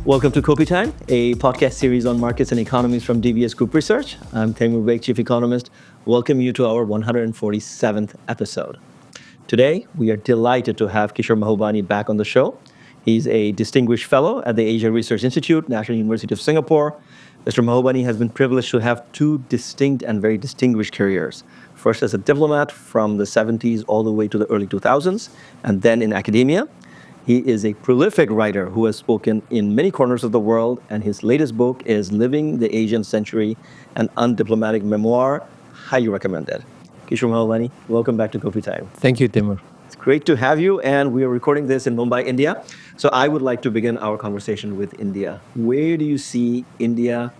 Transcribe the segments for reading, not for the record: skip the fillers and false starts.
Welcome to Kopi Time, a podcast series on markets and economies from DBS Group Research. I'm Taimur Baig, Chief Economist. Welcome you to our 147th episode. Today, we are delighted to have Kishore Mahbubani back on the show. He's a distinguished fellow at the Asia Research Institute, National University of Singapore. Mr. Mahbubani has been privileged to have two distinct and very distinguished careers. First as a diplomat from the 70s all the way to the early 2000s, and then in academia. He is a prolific writer who has spoken in many corners of the world, and his latest book is Living the Asian Century, an undiplomatic memoir. Highly recommended. Kishore Mahbubani, welcome back to Kopi Time. Thank you, Timur. It's great to have you, and we are recording this in Mumbai, India. So I would like to begin our conversation with India. Where do you see India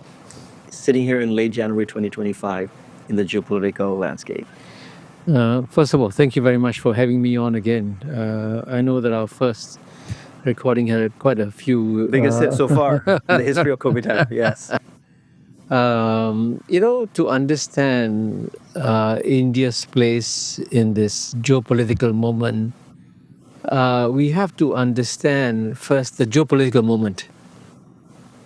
sitting here in late January 2025 in the geopolitical landscape? First of all, thank you very much for having me on again. I know that our first recording had quite a few... Biggest hit so far in the history of Kopi Time, yes. To understand India's place in this geopolitical moment, we have to understand first the geopolitical moment.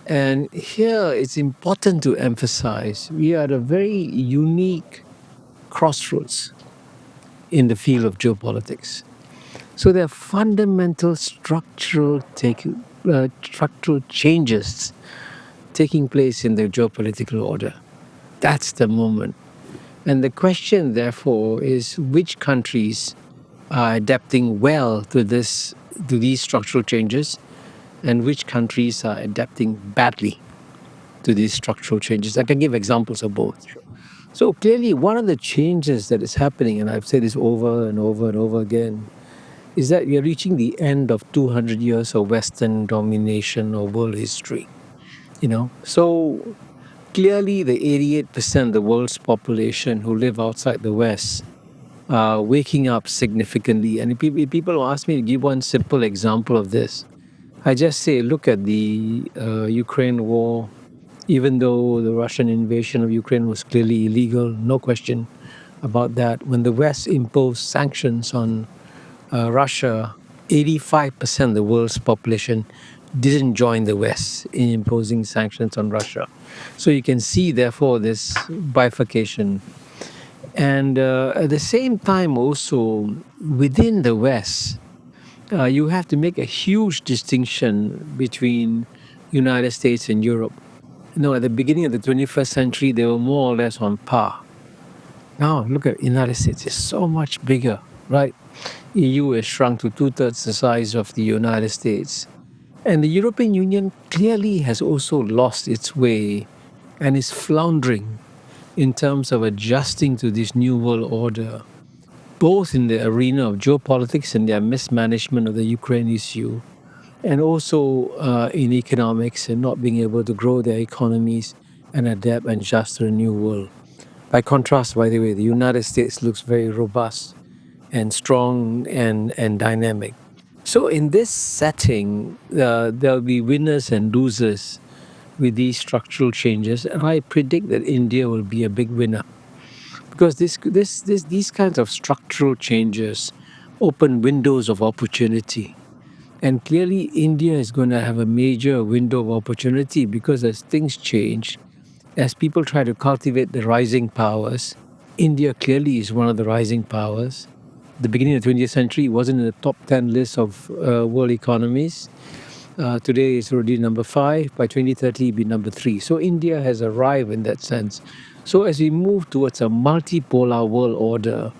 And here it's important to emphasize we are at a very unique crossroads in the field of geopolitics. So there are fundamental structural changes taking place in the geopolitical order. That's the moment. And the question, therefore, is which countries are adapting well to these structural changes, and which countries are adapting badly to these structural changes. I can give examples of both. So clearly, one of the changes that is happening, and I've said this over and over and over again, is that we are reaching the end of 200 years of Western domination of world history. So clearly the 88% of the world's population who live outside the West are waking up significantly. And if people ask me to give one simple example of this, I just say, look at the Ukraine war. Even though the Russian invasion of Ukraine was clearly illegal, no question about that. When the West imposed sanctions on Russia, 85% of the world's population didn't join the West in imposing sanctions on Russia. So you can see, therefore, this bifurcation. And at the same time also, within the West, you have to make a huge distinction between United States and Europe. At the beginning of the 21st century, they were more or less on par. Now, look at the United States. It's so much bigger, right? EU has shrunk to 2/3 the size of the United States. And the European Union clearly has also lost its way and is floundering in terms of adjusting to this new world order, both in the arena of geopolitics and their mismanagement of the Ukraine issue, and also in economics and not being able to grow their economies and adapt and adjust to the new world. By contrast, by the way, the United States looks very robust and strong and dynamic. So in this setting, there'll be winners and losers with these structural changes, and I predict that India will be a big winner. Because these kinds of structural changes open windows of opportunity. And clearly, India is going to have a major window of opportunity because as things change, as people try to cultivate the rising powers, India clearly is one of the rising powers. At the beginning of the 20th century, it wasn't in the top 10 list of world economies. Today, it's already number 5. By 2030, it'll be number 3. So India has arrived in that sense. So as we move towards a multipolar world order,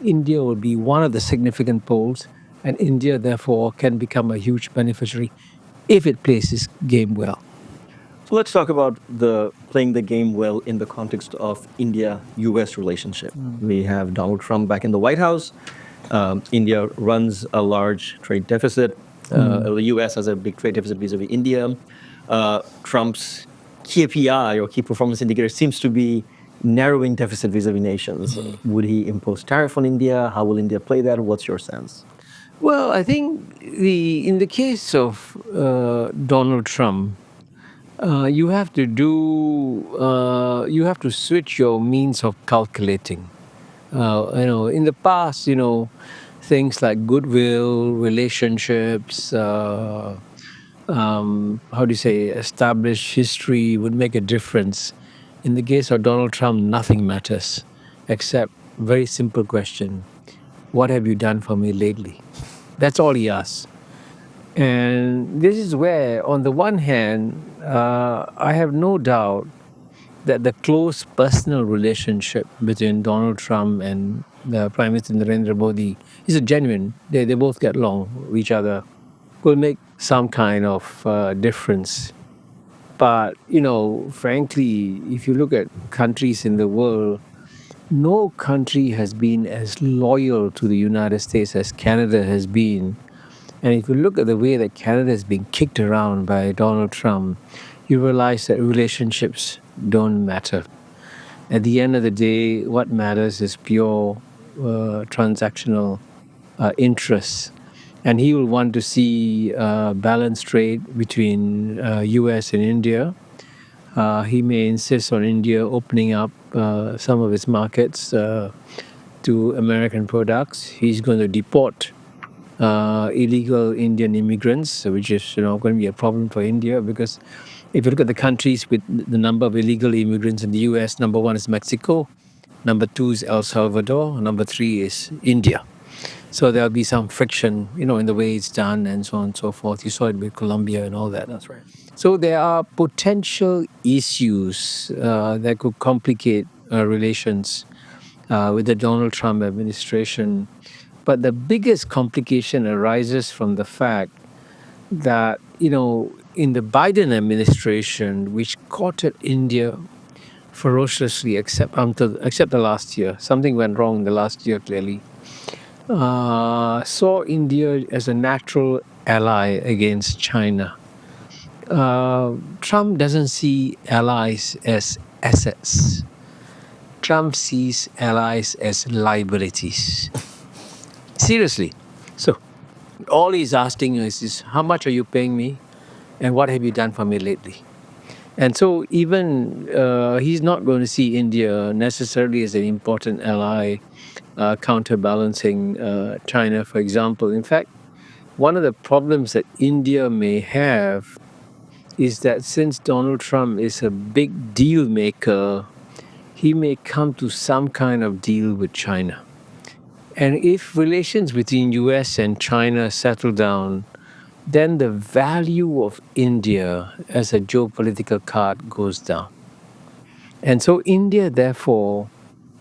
India will be one of the significant poles, and India, therefore, can become a huge beneficiary if it plays this game well. So let's talk about playing the game well in the context of India-US relationship. We have Donald Trump back in the White House. India runs a large trade deficit. The US has a big trade deficit vis-a-vis India. Trump's KPI, or key performance indicator, seems to be narrowing deficit vis-a-vis nations. Would he impose tariff on India? How will India play that? What's your sense? Well, I think in the case of Donald Trump, you have to switch your means of calculating. In the past, things like goodwill, relationships, how do you say, established history would make a difference. In the case of Donald Trump, nothing matters except very simple question: what have you done for me lately? That's all he asks. And this is where, on the one hand, I have no doubt that the close personal relationship between Donald Trump and the Prime Minister Narendra Modi is a genuine. They both get along with each other. Will make some kind of difference. But, frankly, if you look at countries in the world, no country has been as loyal to the United States as Canada has been. And if you look at the way that Canada is being kicked around by Donald Trump, you realize that relationships don't matter. At the end of the day, what matters is pure transactional interests. And he will want to see balanced trade between US and India. He may insist on India opening up some of its markets to American products. He's going to deport illegal Indian immigrants, which is going to be a problem for India, because if you look at the countries with the number of illegal immigrants in the US, number one is Mexico, number two is El Salvador, number three is India. So there'll be some friction, in the way it's done and so on and so forth. You saw it with Colombia and all that. That's right. So there are potential issues that could complicate relations with the Donald Trump administration. But the biggest complication arises from the fact that, in the Biden administration, which courted India ferociously, except the last year, something went wrong in the last year clearly, saw India as a natural ally against China. Trump doesn't see allies as assets. Trump sees allies as liabilities. Seriously. So all he's asking is how much are you paying me and what have you done for me lately? And so even he's not going to see India necessarily as an important ally counterbalancing China, for example. In fact, one of the problems that India may have is that since Donald Trump is a big deal maker, he may come to some kind of deal with China. And if relations between US and China settle down, then the value of India as a geopolitical card goes down. And so India, therefore,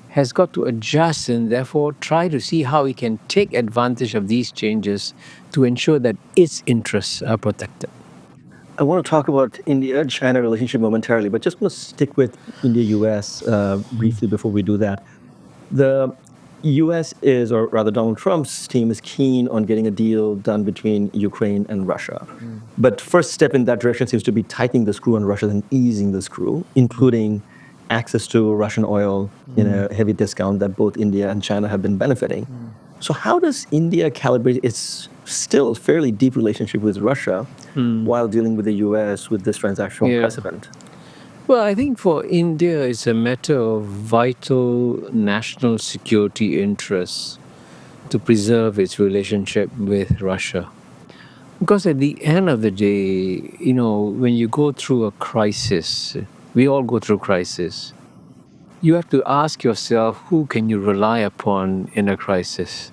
has got to adjust and therefore try to see how it can take advantage of these changes to ensure that its interests are protected. I want to talk about India-China relationship momentarily, but just want to stick with India-US briefly before we do that. The US is, or rather Donald Trump's team is keen on getting a deal done between Ukraine and Russia. But first step in that direction seems to be tightening the screw on Russia and easing the screw, including access to Russian oil in a heavy discount that both India and China have been benefiting. So how does India calibrate its still fairly deep relationship with Russia while dealing with the US with this transactional precedent? Well, I think for India, it's a matter of vital national security interests to preserve its relationship with Russia. Because at the end of the day, when you go through a crisis, we all go through crisis, you have to ask yourself, who can you rely upon in a crisis?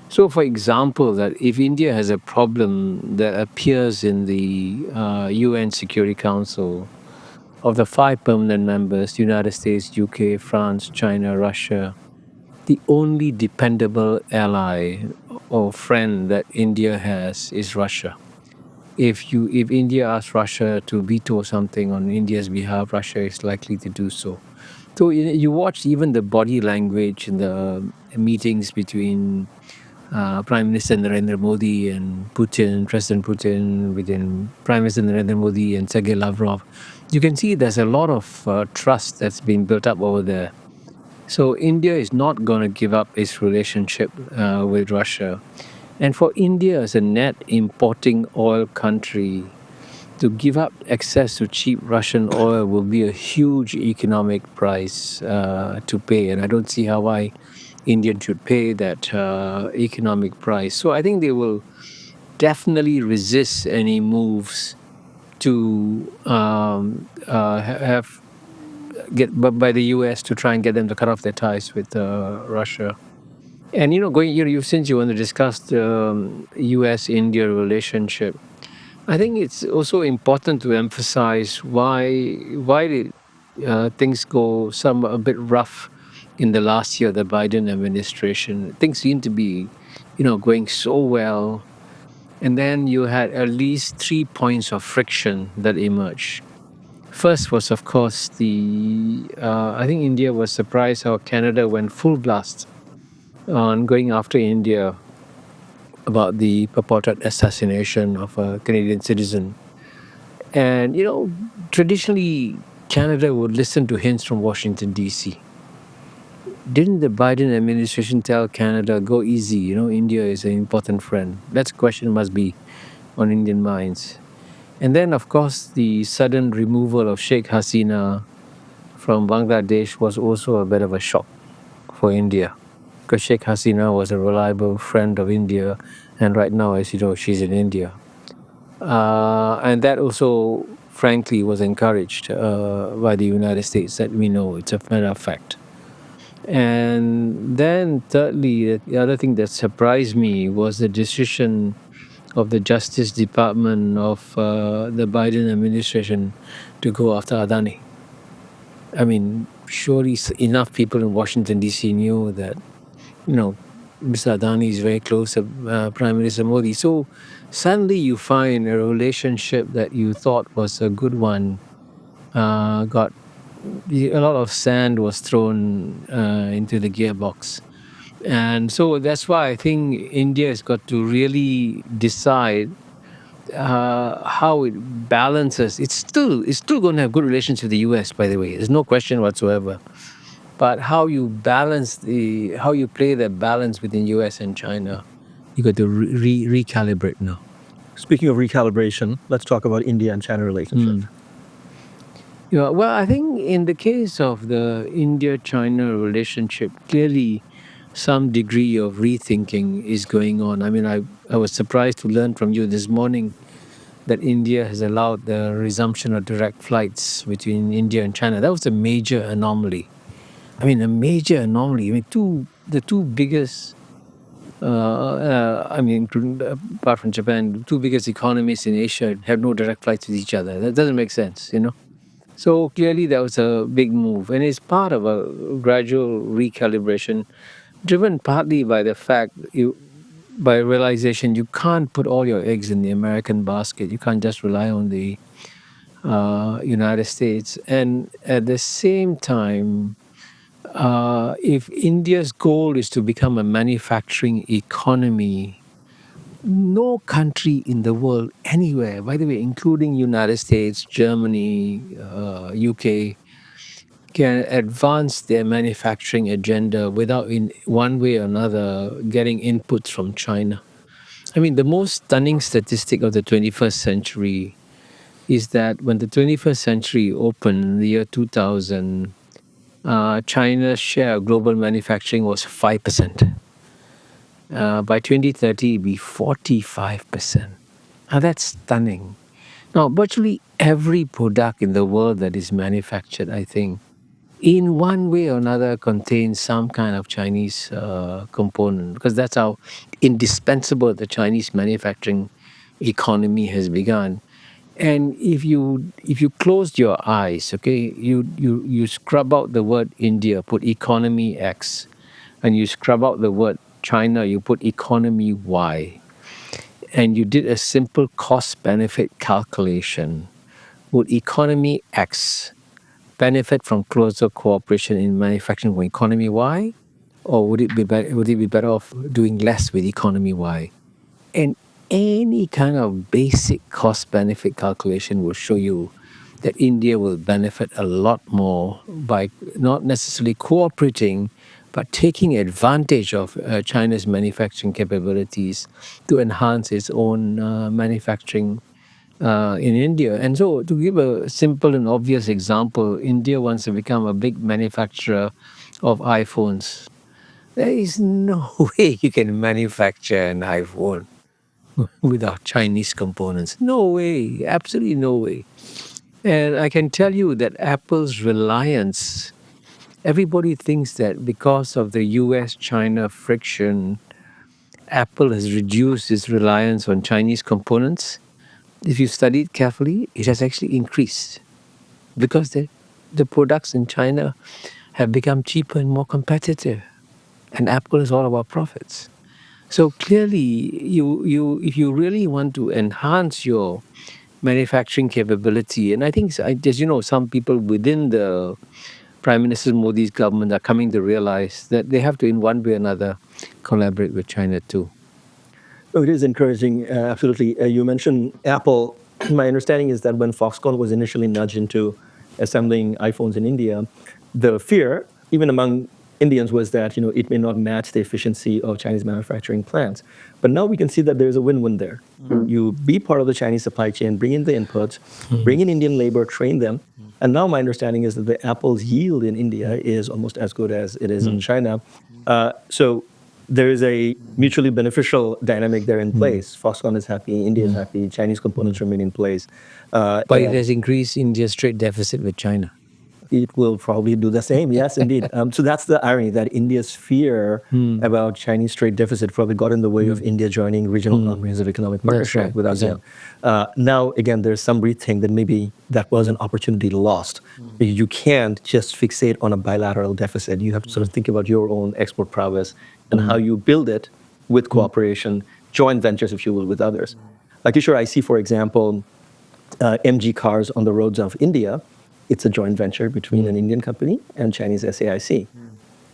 So, for example, that if India has a problem that appears in the UN Security Council, of the 5 permanent members, United States, UK, France, China, Russia, the only dependable ally or friend that India has is Russia. If India asks Russia to veto something on India's behalf, Russia is likely to do so. So you watch even the body language in the meetings between Prime Minister Narendra Modi and President Putin, within Prime Minister Narendra Modi and Sergei Lavrov. You can see there's a lot of trust that's been built up over there. So India is not going to give up its relationship with Russia. And for India as a net importing oil country, to give up access to cheap Russian oil will be a huge economic price to pay. And I don't see why Indians should pay that economic price. So I think they will definitely resists any moves to have get by the U.S. to try and get them to cut off their ties with Russia. And going, since you want to discuss the U.S.-India relationship, I think it's also important to emphasize why did things go some a bit rough in the last year, the Biden administration. Things seem to be, going so well, and then you had at least 3 points of friction that emerged. First was, of course, the I think India was surprised how Canada went full blast on going after India about the purported assassination of a Canadian citizen. And, traditionally, Canada would listen to hints from Washington, D.C. Didn't the Biden administration tell Canada, go easy, India is an important friend? That question must be on Indian minds. And then, of course, the sudden removal of Sheikh Hasina from Bangladesh was also a bit of a shock for India, because Sheikh Hasina was a reliable friend of India, and right now, as you know, she's in India. And that also, frankly, was encouraged by the United States, that we know it's a matter of fact. And then, thirdly, the other thing that surprised me was the decision of the Justice Department of the Biden administration to go after Adani. I mean, surely enough people in Washington, D.C. knew that, you know, Mr. Adani is very close to Prime Minister Modi. So suddenly you find a relationship that you thought was a good one got a lot of sand was thrown into the gearbox. And so that's why I think India has got to really decide how it balances. It's still going to have good relations with the U.S. By the way, there's no question whatsoever. But how you how you play that balance between U.S. and China, you got to recalibrate now. Speaking of recalibration, let's talk about India and China relationship. Yeah, well, I think in the case of the India-China relationship, clearly some degree of rethinking is going on. I mean, I was surprised to learn from you this morning that India has allowed the resumption of direct flights between India and China. That was a major anomaly. I mean, a major anomaly. I mean, the two biggest, I mean, apart from Japan, the two biggest economies in Asia have no direct flights with each other. That doesn't make sense. So clearly, that was a big move, and it's part of a gradual recalibration, driven partly by the fact by realization you can't put all your eggs in the American basket. You can't just rely on the United States, and at the same time, if India's goal is to become a manufacturing economy, no country in the world anywhere, by the way, including United States, Germany, UK, can advance their manufacturing agenda without, in one way or another, getting inputs from China. I mean, the most stunning statistic of the 21st century is that when the 21st century opened in the year 2000, China's share of global manufacturing was 5%. By 2030, it'd be 45%. Now, that's stunning. Now, virtually every product in the world that is manufactured, I think, in one way or another contains some kind of Chinese component, because that's how indispensable the Chinese manufacturing economy has begun. And if you closed your eyes, okay, you scrub out the word India, put economy X, and you scrub out the word China, you put economy Y, and you did a simple cost benefit calculation, would economy X benefit from closer cooperation in manufacturing with economy Y, or would it be better off doing less with economy Y? And any kind of basic cost benefit calculation will show you that India will benefit a lot more by not necessarily cooperating, but taking advantage of China's manufacturing capabilities to enhance its own manufacturing in India. And so, to give a simple and obvious example, India wants to become a big manufacturer of iPhones. There is no way you can manufacture an iPhone. without Chinese components. No way, absolutely no way. And I can tell you that Apple's reliance, everybody thinks that because of the US China friction, Apple has reduced its reliance on Chinese components. If you study it carefully, it has actually increased because the products in China have become cheaper and more competitive. And Apple is all about profits. So clearly, if you really want to enhance your manufacturing capability, and I think, as you know, some people within the Prime Minister Modi's government are coming to realize that they have to, in one way or another, collaborate with China too. Oh, it is encouraging, absolutely. You mentioned Apple. My understanding is that when Foxconn was initially nudged into assembling iPhones in India, the fear, even among Indians, was that it may not match the efficiency of Chinese manufacturing plants. But now we can see that there's a win-win there. You be part of the Chinese supply chain, bring in the inputs, bring in Indian labor, train them, and now my understanding is that the Apple's yield in India is almost as good as it is in China. So there is a mutually beneficial dynamic there in place. Foxconn is happy, India is happy, Chinese components remain in place. But it And has increased India's trade deficit with China. it will probably do the same. Yes, indeed. So that's the irony that India's fear about Chinese trade deficit probably got in the way of India joining regional comprehensive economic That's partnership right. with ASEAN. Now, again, there's some rethink that maybe that was an opportunity lost. You can't just fixate on a bilateral deficit. You have to sort of think about your own export prowess and how you build it with cooperation, joint ventures, if you will, with others. Like, sure, I see, for example, MG cars on the roads of India. It's a joint venture between an Indian company and Chinese SAIC.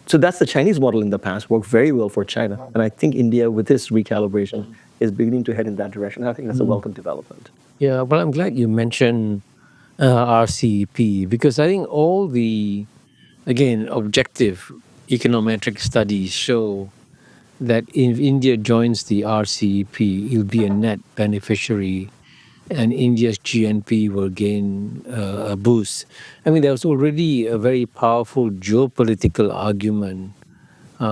So that's the Chinese model in the past, worked very well for China. And I think India, with this recalibration, is beginning to head in that direction. I think that's a welcome development. Yeah, well, I'm glad you mentioned RCEP because I think all the, again, objective econometric studies show that if India joins the RCEP, it'll be a net beneficiary and India's GNP will gain a boost. I mean, there was already a very powerful geopolitical argument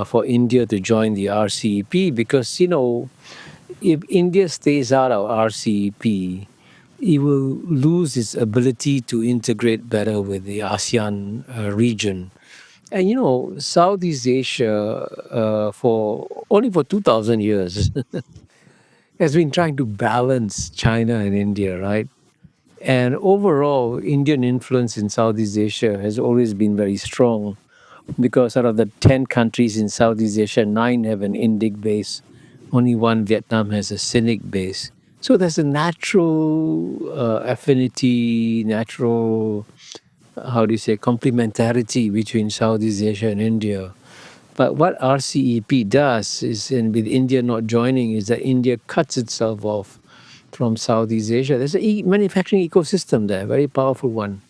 for India to join the RCEP because, if India stays out of RCEP, it will lose its ability to integrate better with the ASEAN region. And Southeast Asia, for 2,000 years, has been trying to balance China and India, right? And overall, Indian influence in Southeast Asia has always been very strong because out of the 10 countries in Southeast Asia, 9 have an Indic base. Only one, Vietnam, has a Sinic base. So there's a natural affinity, natural, how do you say, complementarity between Southeast Asia and India. But what RCEP does is, and with India not joining, is that India cuts itself off from Southeast Asia. There's a manufacturing ecosystem there, very powerful one.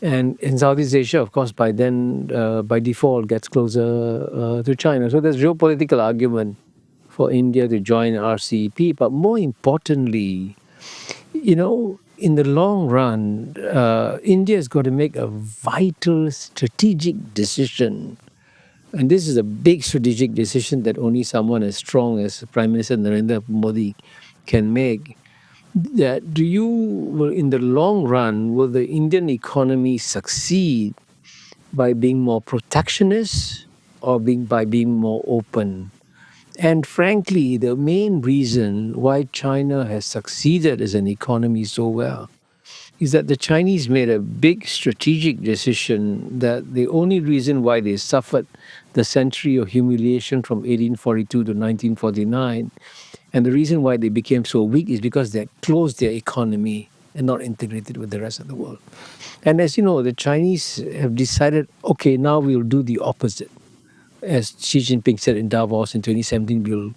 And in Southeast Asia, of course, by then, by default, gets closer to China. So there's geopolitical argument for India to join RCEP. But more importantly, in the long run, India has got to make a vital strategic decision. And this is a big strategic decision that only someone as strong as Prime Minister Narendra Modi can make. That in the long run, will the Indian economy succeed by being more protectionist or by being more open? And frankly, the main reason why China has succeeded as an economy so well is that the Chinese made a big strategic decision that the only reason why they suffered the century of humiliation from 1842 to 1949 and the reason why they became so weak is because they closed their economy and not integrated with the rest of the world. And as you know, the Chinese have decided, okay, now we'll do the opposite. As Xi Jinping said in Davos in 2017,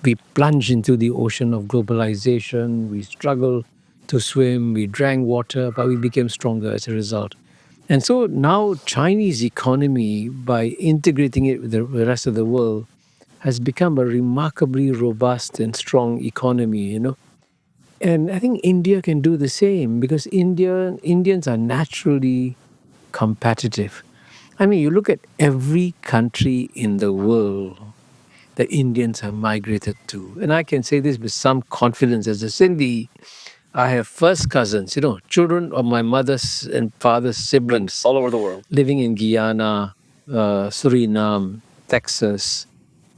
we plunge into the ocean of globalization, we struggle to swim, we drank water, but we became stronger as a result. And so now Chinese economy, by integrating it with the rest of the world, has become a remarkably robust and strong economy. And I think India can do the same because Indians are naturally competitive. I mean, you look at every country in the world that Indians have migrated to. And I can say this with some confidence as a Sindhi. I have first cousins, children of my mother's and father's siblings All over the world. living in Guyana, Suriname, Texas,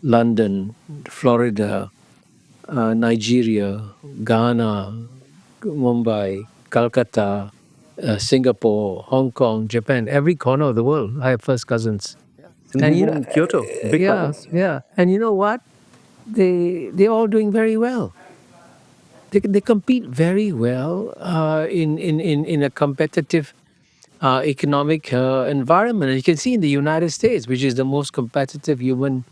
London, Florida, Nigeria, Ghana, Mumbai, Calcutta, Singapore, Hong Kong, Japan, every corner of the world. I have first cousins. And And even in Kyoto, big yeah, cousins. yeah. And you know what? They're all doing very well. They compete very well in a competitive economic environment. And you can see in the United States, which is the most competitive human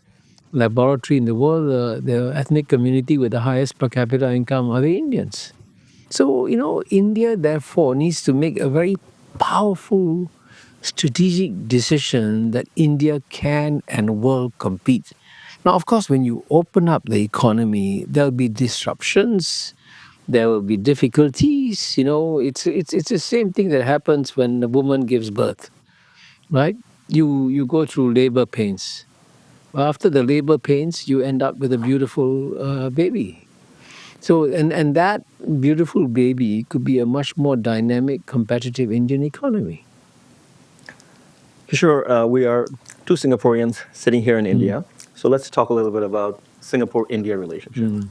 laboratory in the world, the ethnic community with the highest per capita income are the Indians. So, India therefore needs to make a very powerful strategic decision that India can and will compete. Now, of course, when you open up the economy, there'll be disruptions, there will be difficulties. It's the same thing that happens when a woman gives birth, right? You go through labor pains. After the labor pains, you end up with a beautiful baby. So, and that beautiful baby could be a much more dynamic, competitive Indian economy. Sure, we are two Singaporeans sitting here in India. So let's talk a little bit about Singapore-India relationship.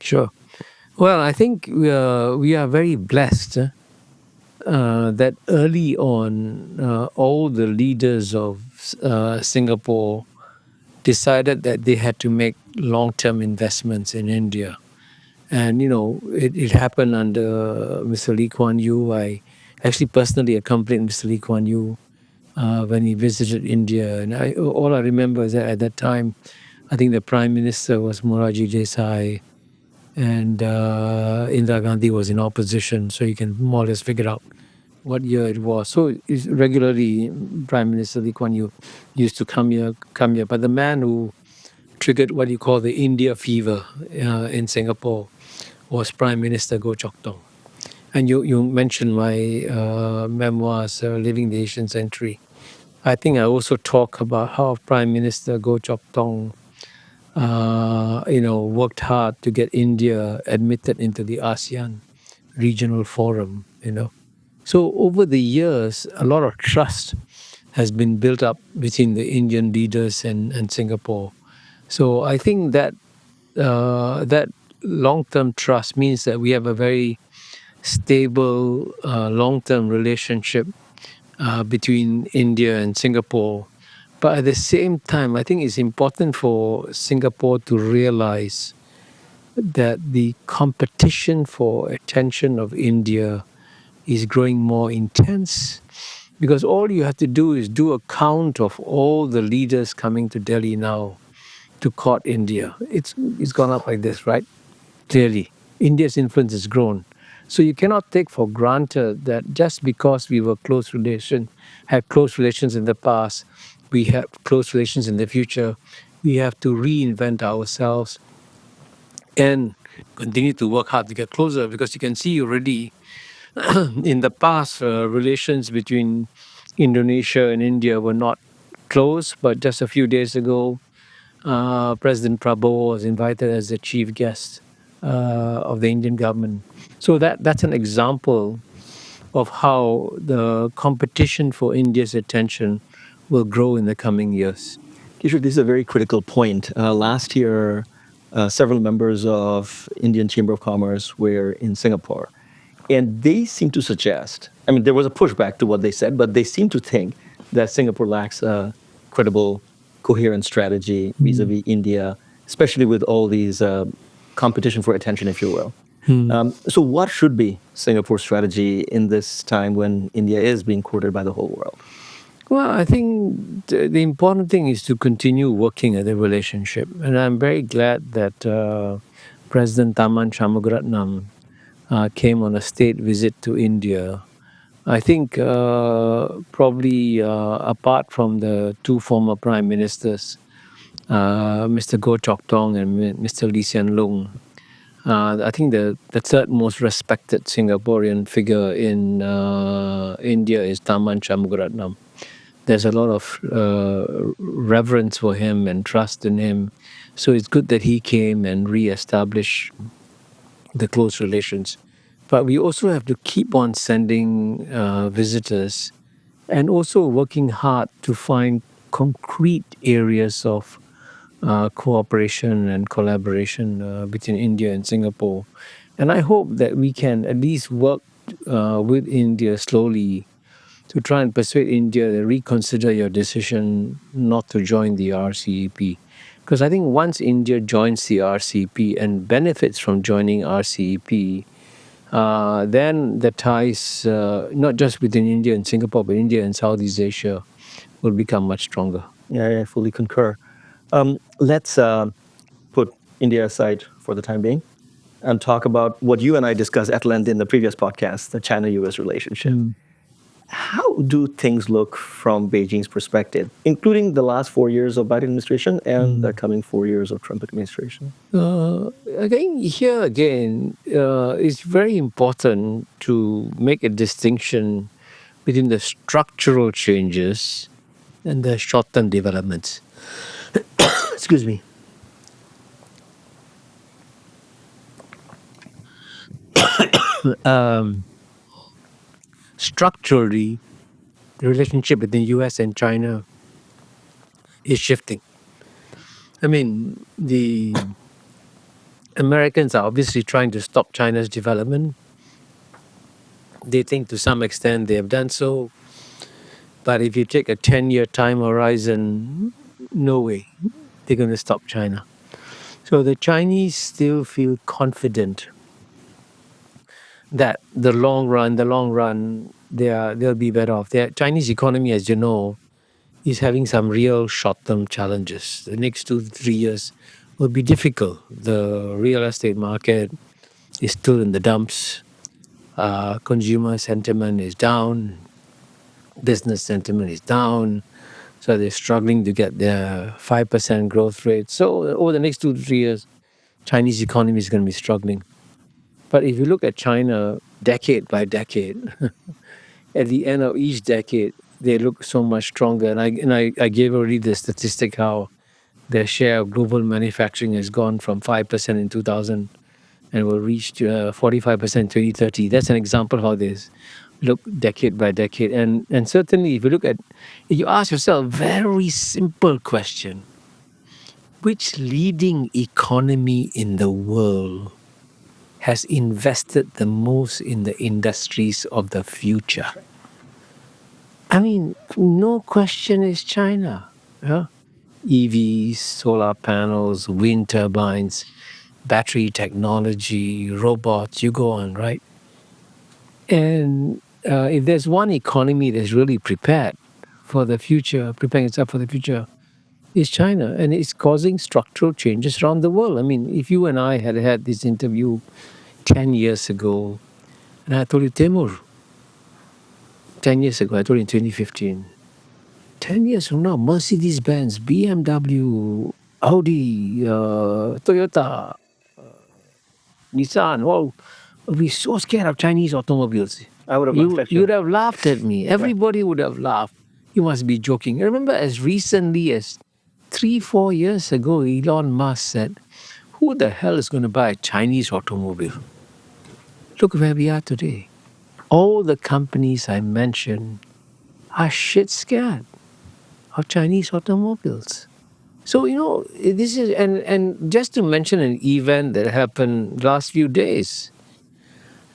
Sure. Well, I think we are very blessed that early on, all the leaders of Singapore decided that they had to make long-term investments in India. And, it happened under Mr. Lee Kuan Yew. I actually personally accompanied Mr. Lee Kuan Yew when he visited India. And all I remember is that at that time, I think the Prime Minister was Morarji Desai and Indira Gandhi was in opposition. So you can more or less figure out what year it was. So regularly, Prime Minister Lee Kuan Yew used to come here. But the man who triggered what you call the India fever in Singapore was Prime Minister Goh Chok Tong. And you mentioned my memoirs, Living the Asian Century. I think I also talk about how Prime Minister Goh Chok Tong, worked hard to get India admitted into the ASEAN regional forum. So over the years, a lot of trust has been built up between the Indian leaders and Singapore. So I think that long-term trust means that we have a very stable long-term relationship between India and Singapore. But at the same time, I think it's important for Singapore to realize that the competition for attention of India is growing more intense because all you have to do is do a count of all the leaders coming to Delhi now to court India. It's gone up like this, right? Clearly, India's influence has grown. So you cannot take for granted that just because we were had close relations in the past, we have close relations in the future. We have to reinvent ourselves and continue to work hard to get closer because you can see already in the past, relations between Indonesia and India were not close, but just a few days ago, President Prabowo was invited as the chief guest of the Indian government. So that's an example of how the competition for India's attention will grow in the coming years. Kishore, this is a very critical point. Last year, several members of Indian Chamber of Commerce were in Singapore, and they seem to suggest, I mean, there was a pushback to what they said, but they seem to think that Singapore lacks a credible, coherent strategy vis-a-vis India, especially with all these competition for attention, if you will. So what should be Singapore's strategy in this time when India is being courted by the whole world? Well, I think the important thing is to continue working at the relationship. And I'm very glad that President Taman Shanmugaratnam came on a state visit to India. I think probably apart from the two former prime ministers, Mr. Goh Chok Tong and Mr. Lee Hsien Loong, I think the third most respected Singaporean figure in India is Taman Shanmugaratnam. There's a lot of reverence for him and trust in him. So it's good that he came and re-established the close relations. But we also have to keep on sending visitors and also working hard to find concrete areas of cooperation and collaboration between India and Singapore. And I hope that we can at least work with India slowly to try and persuade India to reconsider your decision not to join the RCEP. Because I think once India joins the RCEP and benefits from joining RCEP, then the ties, not just within India and Singapore, but India and Southeast Asia, will become much stronger. Yeah, I fully concur. Let's put India aside for the time being and talk about what you and I discussed at length in the previous podcast, the China-US relationship. How do things look from Beijing's perspective, including the last 4 years of Biden administration and the coming 4 years of Trump administration? Again, here again, it's very important to make a distinction between the structural changes and the short-term developments. Excuse me. Structurally, the relationship between US and China is shifting. I mean, the Americans are obviously trying to stop China's development. They think to some extent they have done so. But if you take a 10-year time horizon, no way they're going to stop China. So the Chinese still feel confident that the long run, they'll be better off. The Chinese economy, as you know, is having some real short-term challenges. The next 2 to 3 years will be difficult. The real estate market is still in the dumps. Consumer sentiment is down. Business sentiment is down. So they're struggling to get their 5% growth rate. So over the next 2 to 3 years, Chinese economy is going to be struggling. But if you look at China decade by decade, at the end of each decade, they look so much stronger. And I gave already the statistic how their share of global manufacturing has gone from 5% in 2000 and will reach 45% in 2030. That's an example of how this look decade by decade. And certainly, if you ask yourself a very simple question, which leading economy in the world has invested the most in the industries of the future? I mean, no question is China. Yeah? EVs, solar panels, wind turbines, battery technology, robots, you go on, right? And if there's one economy that's really prepared for the future, preparing itself for the future, is China. And it's causing structural changes around the world. I mean, if you and I had had this interview 10 years ago, and I told you, Timur, 10 years ago, I told you in 2015, 10 years from now, Mercedes Benz, BMW, Audi, Toyota, Nissan, all will be so scared of Chinese automobiles. I would have laughed at you. You'd have laughed at me. Everybody would have laughed. You must be joking. I remember as recently as 3, 4 years ago, Elon Musk said, who the hell is going to buy a Chinese automobile? Look where we are today. All the companies I mentioned are shit scared of Chinese automobiles. So, this is, and just to mention an event that happened last few days,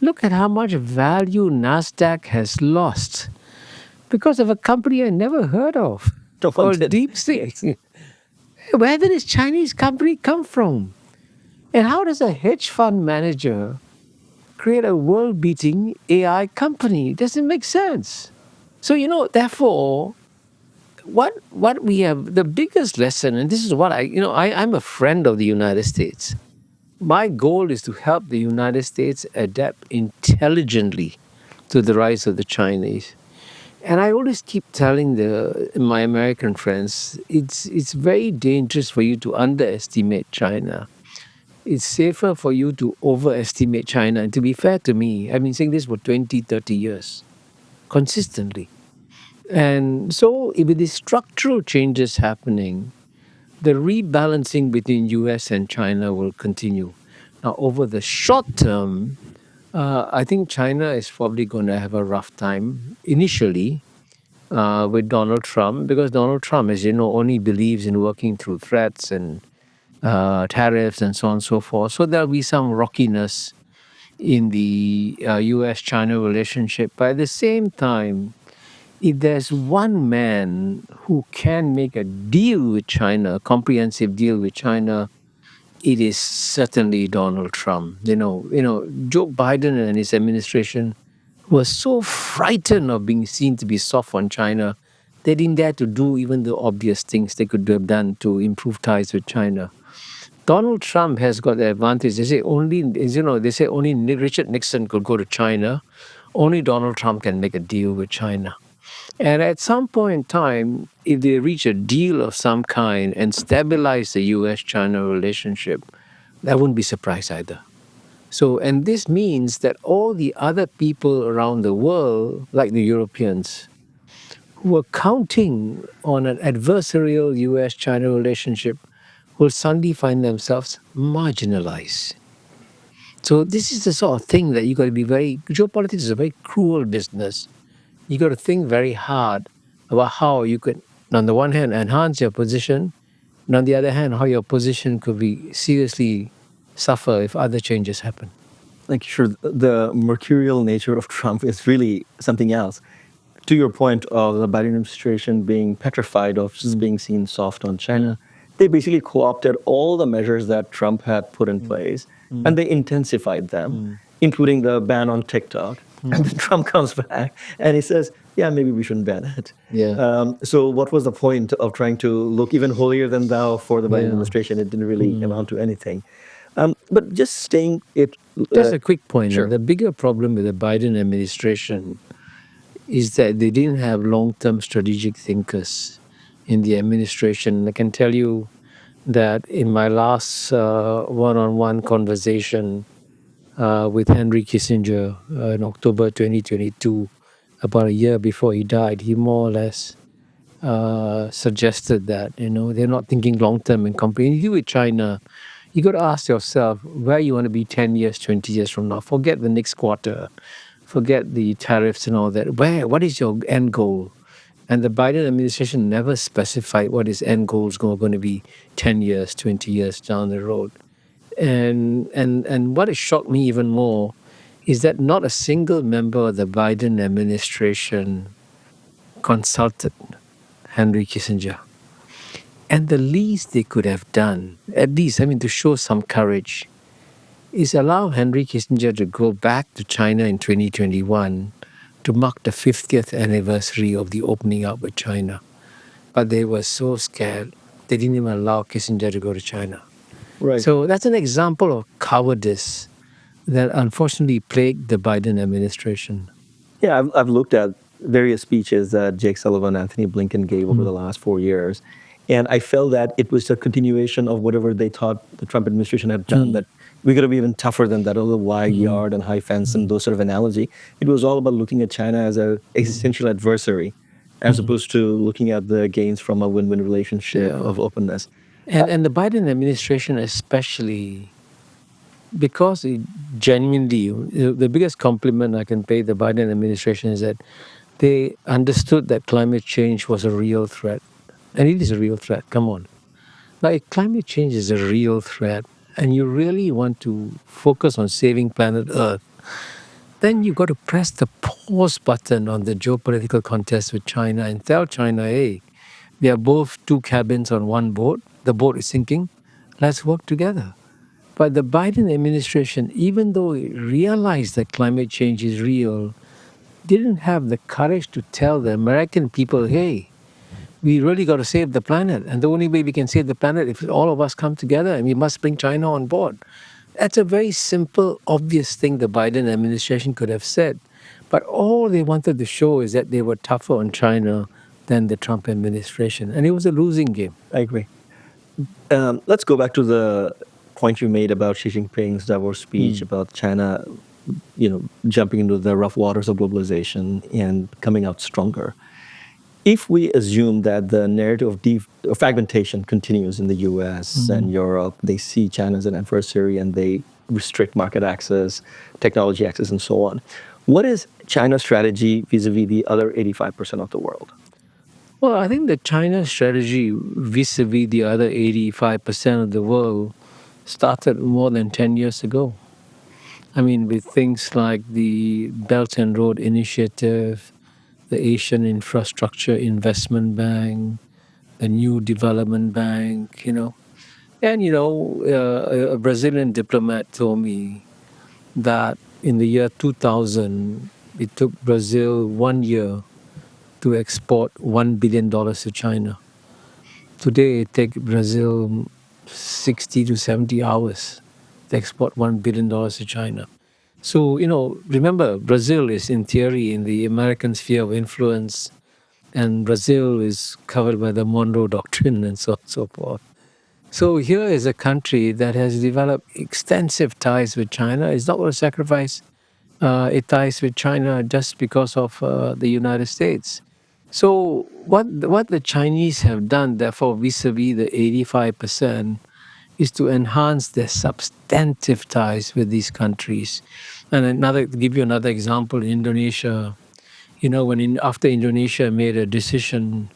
look at how much value NASDAQ has lost because of a company I never heard of No one called did. DeepSeek. Where did this Chinese company come from? And how does a hedge fund manager create a world-beating AI company? It doesn't make sense. So, therefore, what we have, the biggest lesson, and this is what I'm a friend of the United States. My goal is to help the United States adapt intelligently to the rise of the Chinese. And I always keep telling my American friends, it's very dangerous for you to underestimate China. It's safer for you to overestimate China. And to be fair to me, I've been saying this for 20, 30 years, consistently. And so, with these structural changes happening, the rebalancing between US and China will continue. Now, over the short term, I think China is probably going to have a rough time initially with Donald Trump, because Donald Trump, as you know, only believes in working through threats and tariffs and so on and so forth. So there'll be some rockiness in the US China relationship. But at the same time, if there's one man who can make a deal with China, a comprehensive deal with China, it is certainly Donald Trump. Joe Biden and his administration were so frightened of being seen to be soft on China, they didn't dare to do even the obvious things they could have done to improve ties with China. Donald Trump has got the advantage. They say only Richard Nixon could go to China. Only Donald Trump can make a deal with China. And at some point in time, if they reach a deal of some kind and stabilize the US China relationship, I wouldn't be surprised either. So, and this means that all the other people around the world, like the Europeans, who are counting on an adversarial US China relationship, will suddenly find themselves marginalized. So, this is the sort of thing that you got to be geopolitics is a very cruel business. You got to think very hard about how you could, on the one hand, enhance your position, and on the other hand, how your position could be seriously suffer if other changes happen. Like, sure, the mercurial nature of Trump is really something else. To your point of the Biden administration being petrified of just being seen soft on China, they basically co-opted all the measures that Trump had put in place, and they intensified them, including the ban on TikTok. And then Trump comes back and he says, yeah, maybe we shouldn't ban it. Yeah. So what was the point of trying to look even holier than thou for the Biden Yeah. administration? It didn't really amount to anything. But just staying it... Just a quick point. Sure. The bigger problem with the Biden administration is that they didn't have long-term strategic thinkers in the administration. I can tell you that in my last one-on-one conversation with Henry Kissinger in October 2022, about a year before he died, he more or less suggested that they're not thinking long-term and comprehensive. You with China, you got to ask yourself where you want to be 10 years, 20 years from now. Forget the next quarter. Forget the tariffs and all that. What is your end goal? And the Biden administration never specified what his end goal is going to be 10 years, 20 years down the road. And what has shocked me even more is that not a single member of the Biden administration consulted Henry Kissinger. And the least they could have done, at least, to show some courage, is allow Henry Kissinger to go back to China in 2021 to mark the 50th anniversary of the opening up with China. But they were so scared, they didn't even allow Kissinger to go to China. Right. So that's an example of cowardice that unfortunately plagued the Biden administration. Yeah, I've looked at various speeches that Jake Sullivan, Anthony Blinken gave over the last 4 years, and I felt that it was a continuation of whatever they thought the Trump administration had done, that we got to be even tougher than that, a little wide yard and high fence and those sort of analogy. It was all about looking at China as an existential adversary, as opposed to looking at the gains from a win-win relationship of openness. And the Biden administration especially, because it genuinely, the biggest compliment I can pay the Biden administration is that they understood that climate change was a real threat. And it is a real threat, come on. Now, if climate change is a real threat, and you really want to focus on saving planet Earth, then you got to press the pause button on the geopolitical contest with China and tell China, hey, we are both two cabins on one boat. The boat is sinking. Let's work together. But the Biden administration, even though it realized that climate change is real, didn't have the courage to tell the American people, hey, we really got to save the planet. And the only way we can save the planet is if all of us come together, and we must bring China on board. That's a very simple, obvious thing the Biden administration could have said. But all they wanted to show is that they were tougher on China than the Trump administration. And it was a losing game. I agree. Let's go back to the point you made about Xi Jinping's Davos speech about China, jumping into the rough waters of globalization and coming out stronger. If we assume that the narrative of fragmentation continues in the US and Europe, they see China as an adversary and they restrict market access, technology access, and so on. What is China's strategy vis-a-vis the other 85% of the world? Well, I think the China strategy vis-a-vis the other 85% of the world started more than 10 years ago. I mean, with things like the Belt and Road Initiative, the Asian Infrastructure Investment Bank, the New Development Bank, And, a Brazilian diplomat told me that in the year 2000, it took Brazil 1 year to export $1 billion to China. Today, it takes Brazil 60 to 70 hours to export $1 billion to China. So, remember, Brazil is in theory in the American sphere of influence, and Brazil is covered by the Monroe Doctrine and so on and so forth. So here is a country that has developed extensive ties with China. It's not going to sacrifice its ties with China just because of the United States. So what the Chinese have done, therefore, vis-a-vis the 85%, is to enhance their substantive ties with these countries. And give you another example, in Indonesia, after Indonesia made a decision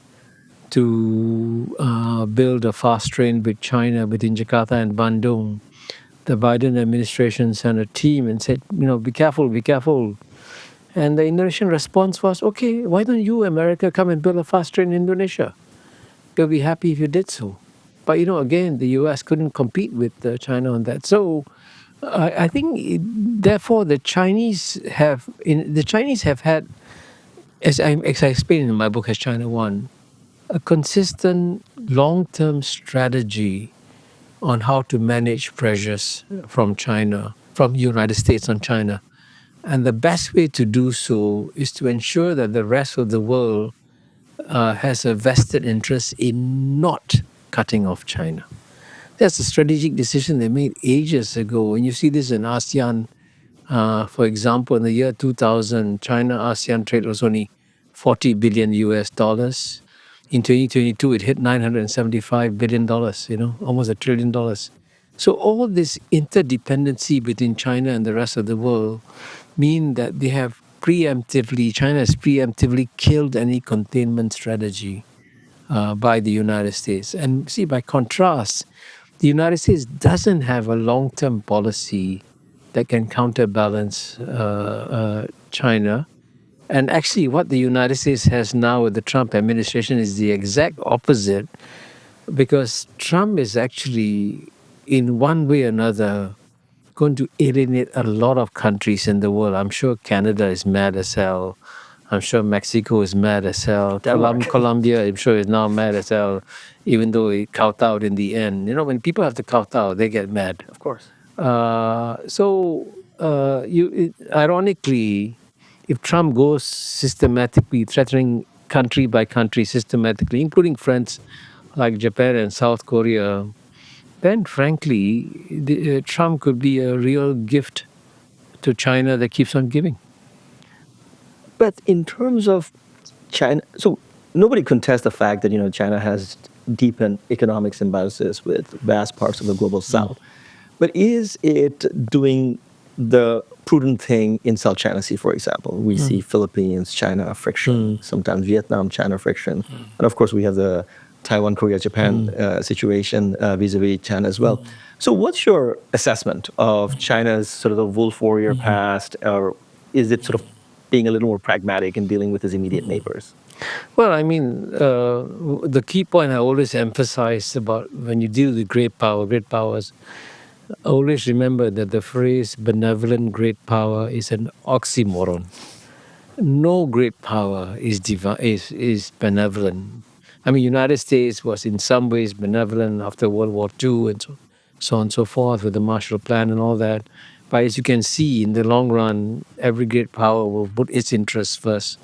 to build a fast train with China between Jakarta and Bandung, the Biden administration sent a team and said, be careful, be careful. And the Indonesian response was, okay, why don't you, America, come and build a fast train in Indonesia? We'll be happy if you did so. But, again, the US couldn't compete with China on that. So I think, therefore, the Chinese have had, as I explained in my book, Has China Won, a consistent long-term strategy on how to manage pressures from China, from the United States on China. And the best way to do so is to ensure that the rest of the world has a vested interest in not cutting off China. That's a strategic decision they made ages ago. And you see this in ASEAN. For example, in the year 2000, China-ASEAN trade was only 40 billion US dollars. In 2022, it hit $975 billion, almost $1 trillion. So all this interdependency between China and the rest of the world mean that China has preemptively killed any containment strategy by the United States. And see, by contrast, the United States doesn't have a long-term policy that can counterbalance China. And actually, what the United States has now with the Trump administration is the exact opposite, because Trump is actually, in one way or another, going to alienate a lot of countries in the world. I'm sure Canada is mad as hell. I'm sure Mexico is mad as hell. Denmark. Colombia, I'm sure, is now mad as hell, even though it kowtowed in the end. When people have to kowtow, they get mad. Of course. Ironically, if Trump goes systematically threatening country by country systematically, including friends like Japan and South Korea, then frankly, Trump could be a real gift to China that keeps on giving. But in terms of China, so nobody contests the fact that China has deepened economic symbiosis with vast parts of the global South. But is it doing the prudent thing in South China Sea, for example? We see Philippines, China friction, sometimes Vietnam, China friction. And of course, we have the Taiwan, Korea, Japan situation vis-a-vis China as well. So what's your assessment of China's sort of the wolf warrior past, or is it sort of being a little more pragmatic in dealing with its immediate neighbors? Well, I mean, the key point I always emphasize about when you deal with great powers, always remember that the phrase benevolent great power is an oxymoron. No great power is benevolent. I mean, United States was in some ways benevolent after World War II and so on and so forth with the Marshall Plan and all that. But as you can see, in the long run, every great power will put its interests first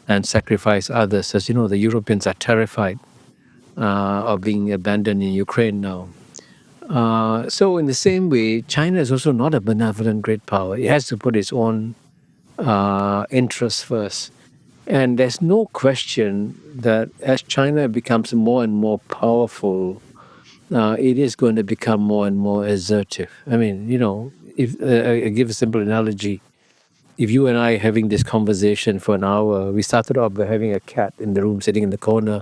and sacrifice others. As you know, the Europeans are terrified of being abandoned in Ukraine now. So in the same way, China is also not a benevolent great power. It has to put its own interests first. And there's no question that as China becomes more and more powerful, it is going to become more and more assertive. I mean, if I give a simple analogy, if you and I having this conversation for an hour, we started off by having a cat in the room sitting in the corner.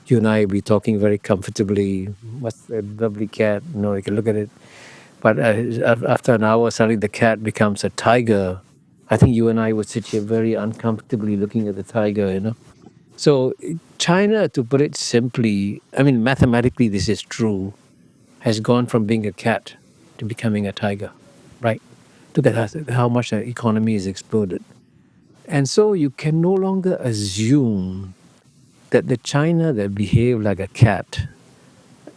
You and I be talking very comfortably. What's a lovely cat? You can look at it. But after an hour, suddenly the cat becomes a tiger. I think you and I would sit here very uncomfortably looking at the tiger. So China, to put it simply, I mean, mathematically, this is true, has gone from being a cat to becoming a tiger, right? Look at how much the economy has exploded. And so you can no longer assume that the China that behaved like a cat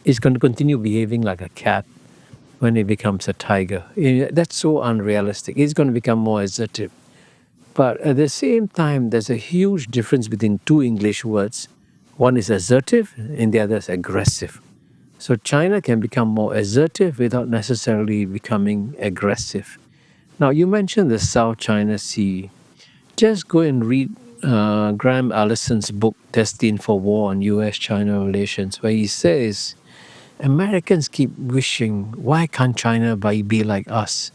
is going to continue behaving like a cat when it becomes a tiger. That's so unrealistic. It's going to become more assertive. But at the same time, there's a huge difference between two English words. One is assertive and the other is aggressive. So China can become more assertive without necessarily becoming aggressive. Now, you mentioned the South China Sea. Just go and read Graham Allison's book, Destined for War on US China Relations, where he says Americans keep wishing, why can't China be like us?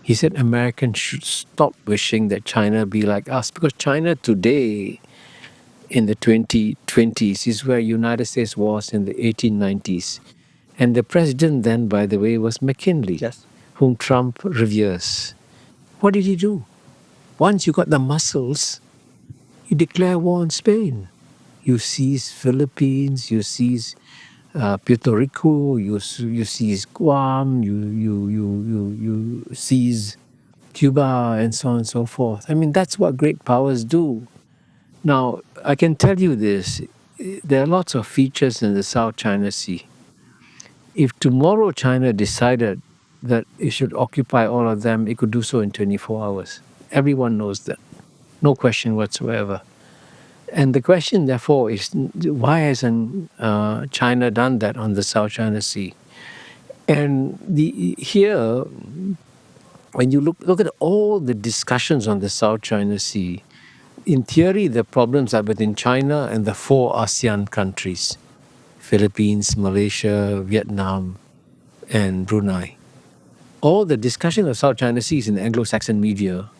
He said Americans should stop wishing that China be like us because China today in the 2020s is where United States was in the 1890s. And the president then, by the way, was McKinley, Yes. whom Trump reveres. What did he do? Once you got the muscles, you declare war on Spain. You seize Philippines, you seize Puerto Rico, you seize Guam, you seize Cuba, and so on and so forth. I mean, that's what great powers do. Now, I can tell you this: there are lots of features in the South China Sea. If tomorrow China decided that it should occupy all of them, it could do so in 24 hours. Everyone knows that, no question whatsoever. And the question, therefore, is why hasn't China done that on the South China Sea? And here, when you look at all the discussions on the South China Sea, in theory, the problems are within China and the four ASEAN countries: Philippines, Malaysia, Vietnam, and Brunei. All the discussion of South China Sea is in the Anglo-Saxon media.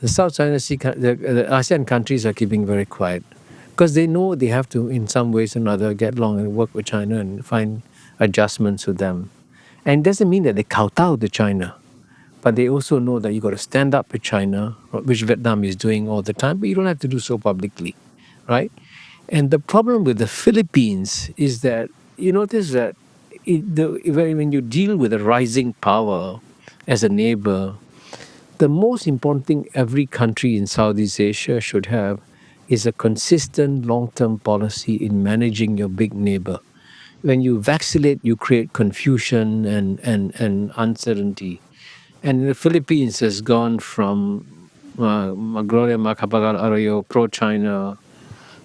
The South China Sea, the ASEAN countries are keeping very quiet because they know they have to, in some ways or another, get along and work with China and find adjustments with them. And it doesn't mean that they kowtow to China, but they also know that you got to stand up with China, which Vietnam is doing all the time, but you don't have to do so publicly, right? And the problem with the Philippines is that you notice that when you deal with a rising power as a neighbor, the most important thing every country in Southeast Asia should have is a consistent long-term policy in managing your big neighbor. When you vacillate, you create confusion and uncertainty. And the Philippines has gone from Gloria Macapagal Arroyo, pro-China,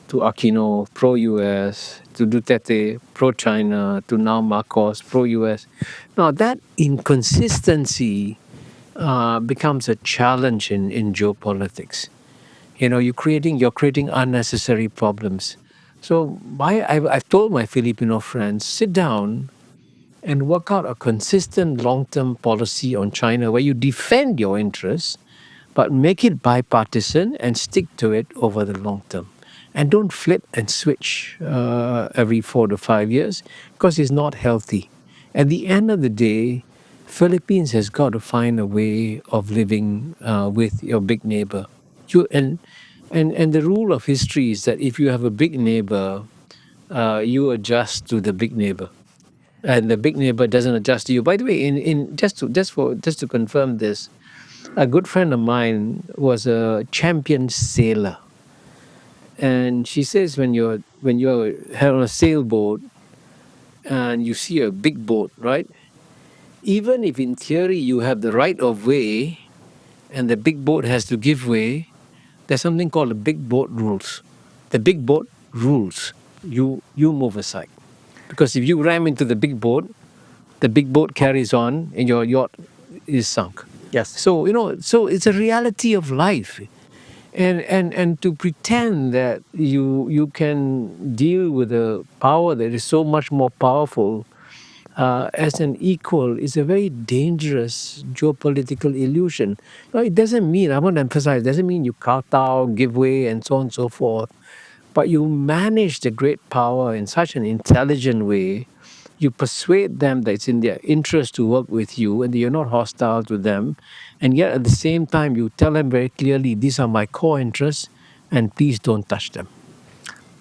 to Aquino, pro-US, to Duterte, pro-China, to now Marcos, pro-US. Now that inconsistency becomes a challenge in geopolitics. You're creating unnecessary problems. So I've told my Filipino friends, sit down and work out a consistent long-term policy on China where you defend your interests, but make it bipartisan and stick to it over the long term. And don't flip and switch every 4 to 5 years because it's not healthy. At the end of the day, Philippines has got to find a way of living with your big neighbor. You and the rule of history is that if you have a big neighbor, you adjust to the big neighbor, and the big neighbor doesn't adjust to you. By the way, in just to confirm this, a good friend of mine was a champion sailor, and she says when you're on a sailboat and you see a big boat, right? Even if in theory you have the right of way and the big boat has to give way, there's something called the big boat rules. The big boat rules. You move aside. Because if you ram into the big boat carries on and your yacht is sunk. Yes. So it's a reality of life. And to pretend that you can deal with a power that is so much more powerful as an equal is a very dangerous geopolitical illusion. No, it doesn't mean, I want to emphasize, it doesn't mean you kowtow, give way, and so on and so forth. But you manage the great power in such an intelligent way. You persuade them that it's in their interest to work with you and that you're not hostile to them. And yet at the same time, you tell them very clearly, these are my core interests and please don't touch them.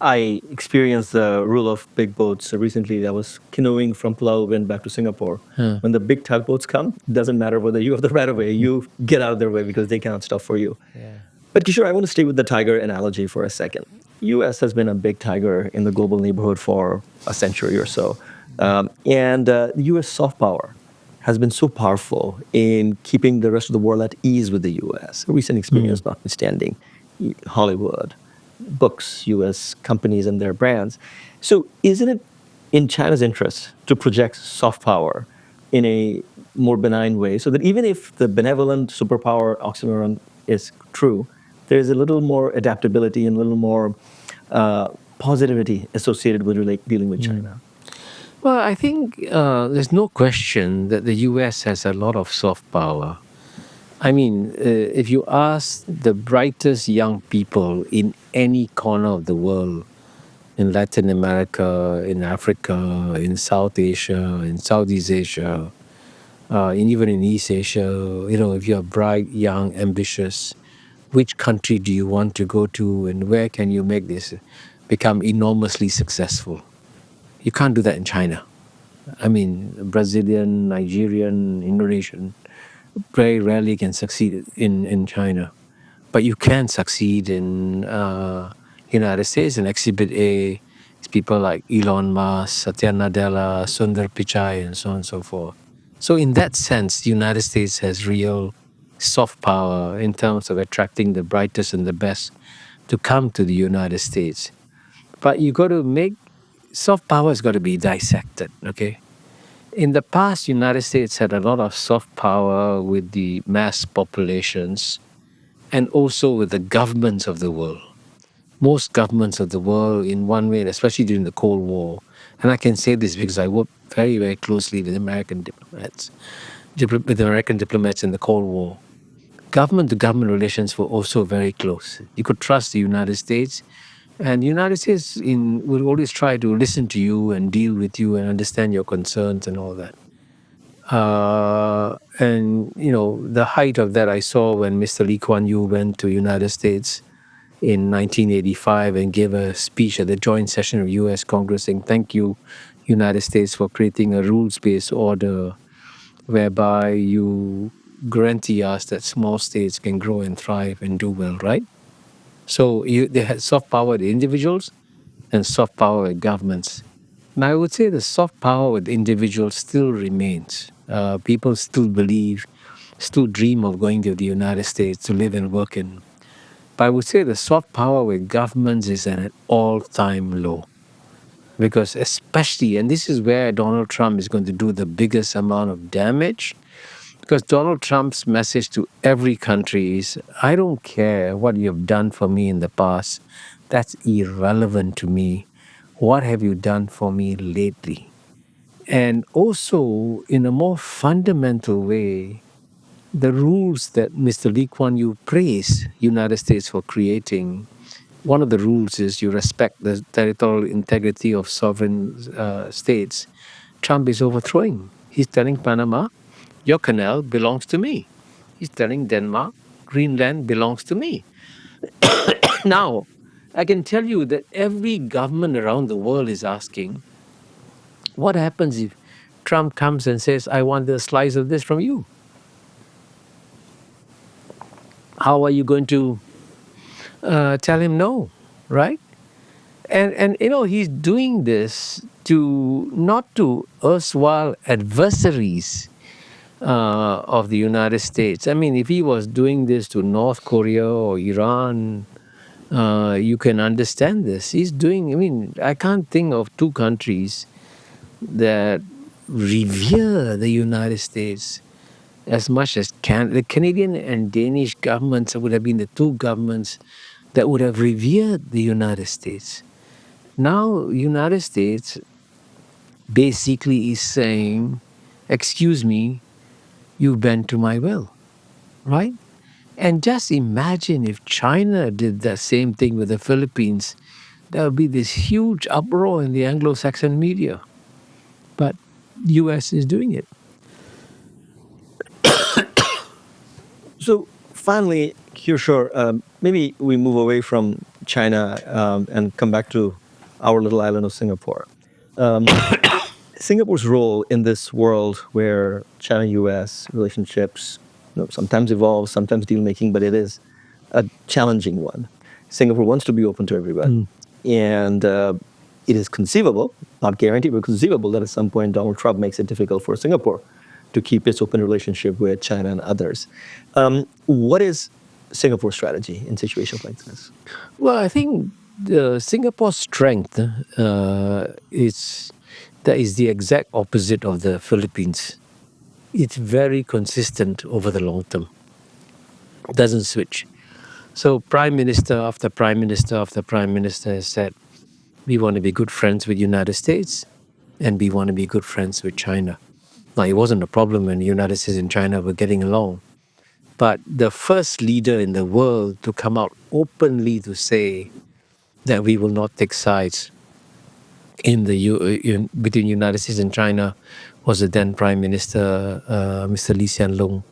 I experienced the rule of big boats recently. I was canoeing from Pulau Ubin back to Singapore. Huh. When the big tugboats come, it doesn't matter whether you have the right of way, you get out of their way because they can't stop for you. Yeah. But Kishore, I want to stay with the tiger analogy for a second. U.S. has been a big tiger in the global neighborhood for a century or so. And U.S. soft power has been so powerful in keeping the rest of the world at ease with the U.S. Recent experience notwithstanding, Hollywood, books, U.S. companies and their brands. So isn't it in China's interest to project soft power in a more benign way so that even if the benevolent superpower oxymoron is true, there's a little more adaptability and a little more positivity associated with dealing with China? Well, I think there's no question that the US has a lot of soft power. I mean, if you ask the brightest young people in any corner of the world, in Latin America, in Africa, in South Asia, in Southeast Asia, and even in East Asia, if you're bright, young, ambitious, which country do you want to go to and where can you make this become enormously successful? You can't do that in China. I mean, Brazilian, Nigerian, Indonesian very rarely can succeed in China. But you can succeed in United States. And Exhibit A is people like Elon Musk, Satya Nadella, Sundar Pichai, and so on and so forth. So in that sense, the United States has real soft power in terms of attracting the brightest and the best to come to the United States. But you got to make soft power has got to be dissected, okay? In the past, United States had a lot of soft power with the mass populations and also with the governments of the world. Most governments of the world, in one way, and especially during the Cold War, and I can say this because I worked very, very closely with American diplomats in the Cold War. Government to government relations were also very close. You could trust the United States, and the United States will always try to listen to you and deal with you and understand your concerns and all that. And the height of that I saw when Mr. Lee Kuan Yew went to United States in 1985 and gave a speech at the joint session of U.S. Congress saying, "Thank you, United States, for creating a rules-based order whereby you guarantee us that small states can grow and thrive and do well," right? So they had soft power with individuals and soft power with governments. And I would say the soft power with individuals still remains. People still believe, still dream of going to the United States to live and work in. But I would say the soft power with governments is at an all-time low. Because especially, and this is where Donald Trump is going to do the biggest amount of damage, because Donald Trump's message to every country is, I don't care what you've done for me in the past. That's irrelevant to me. What have you done for me lately? And also, in a more fundamental way, the rules that Mr. Lee Kuan Yew praised United States for creating, one of the rules is you respect the territorial integrity of sovereign states. Trump is overthrowing. He's telling Panama, your canal belongs to me. He's telling Denmark, Greenland belongs to me. Now, I can tell you that every government around the world is asking, what happens if Trump comes and says, I want a slice of this from you? How are you going to tell him no, right? And he's doing this to not to erstwhile adversaries of the United States. I mean, if he was doing this to North Korea or Iran, you can understand this. I can't think of two countries that revere the United States as much as the Canadian and Danish governments would have been the two governments that would have revered the United States. Now, United States basically is saying, excuse me, you bend to my will, right? And just imagine if China did the same thing with the Philippines, there would be this huge uproar in the Anglo-Saxon media. But US is doing it. So finally, Kishore, maybe we move away from China and come back to our little island of Singapore. Singapore's role in this world where China-US relationships sometimes evolve, sometimes deal-making, but it is a challenging one. Singapore wants to be open to everyone. And it is conceivable, not guaranteed, but conceivable that at some point Donald Trump makes it difficult for Singapore to keep its open relationship with China and others. What is Singapore's strategy in situations like this? Well, I think Singapore's strength is the exact opposite of the Philippines. It's very consistent over the long term. It doesn't switch. So prime minister after prime minister after prime minister has said, we want to be good friends with the United States and we want to be good friends with China. Now, it wasn't a problem when the United States and China were getting along. But the first leader in the world to come out openly to say that we will not take sides between United States and China was the then Prime Minister, Mr. Lee Hsien Loong,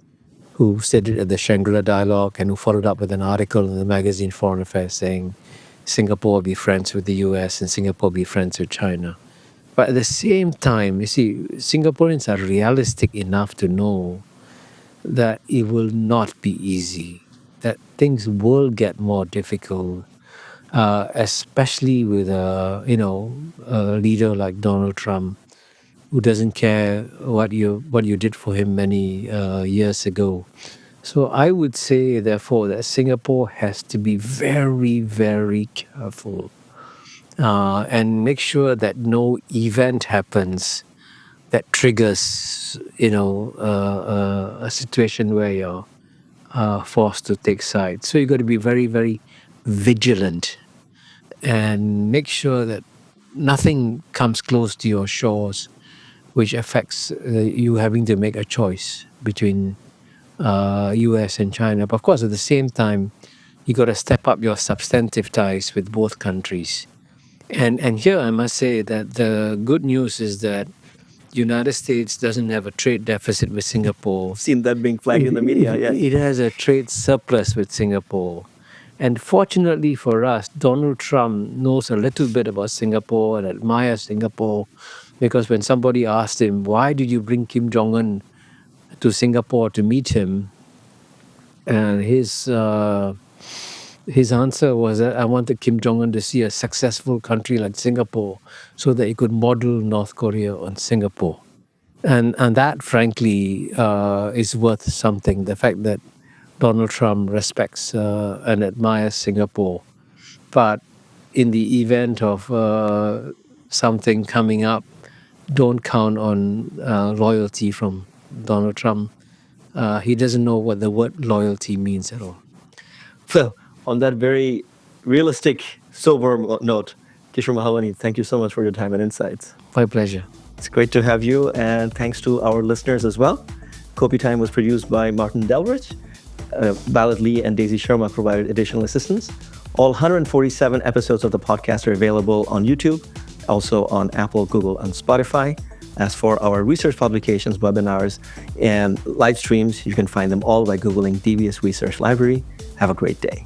who said it at the Shangri-La Dialogue and who followed up with an article in the magazine Foreign Affairs saying Singapore will be friends with the US and Singapore will be friends with China. But at the same time, you see, Singaporeans are realistic enough to know that it will not be easy, that things will get more difficult, especially with a leader like Donald Trump, who doesn't care what you did for him many years ago. So I would say, therefore, that Singapore has to be very, very careful and make sure that no event happens that triggers, a situation where you're forced to take sides. So you've got to be very, very vigilant and make sure that nothing comes close to your shores, which affects you having to make a choice between US and China. But of course, at the same time, you got to step up your substantive ties with both countries. And here I must say that the good news is that United States doesn't have a trade deficit with Singapore. Seen that being flagged in the media, yeah. It has a trade surplus with Singapore. And fortunately for us, Donald Trump knows a little bit about Singapore and admires Singapore, because when somebody asked him, why did you bring Kim Jong-un to Singapore to meet him? And his answer was that I wanted Kim Jong-un to see a successful country like Singapore so that he could model North Korea on Singapore. And that, frankly, is worth something. The fact that Donald Trump respects and admires Singapore. But in the event of something coming up, don't count on loyalty from Donald Trump. He doesn't know what the word loyalty means at all. Well, on that very realistic, sober note, Kishore Mahbubani, thank you so much for your time and insights. My pleasure. It's great to have you, and thanks to our listeners as well. Kopi Time was produced by Martin Delrich. Ballard Lee and Daisy Sharma provided additional assistance. All 147 episodes of the podcast are available on YouTube, also on Apple, Google, and Spotify. As for our research publications, webinars, and live streams, you can find them all by Googling DBS Research Library. Have a great day.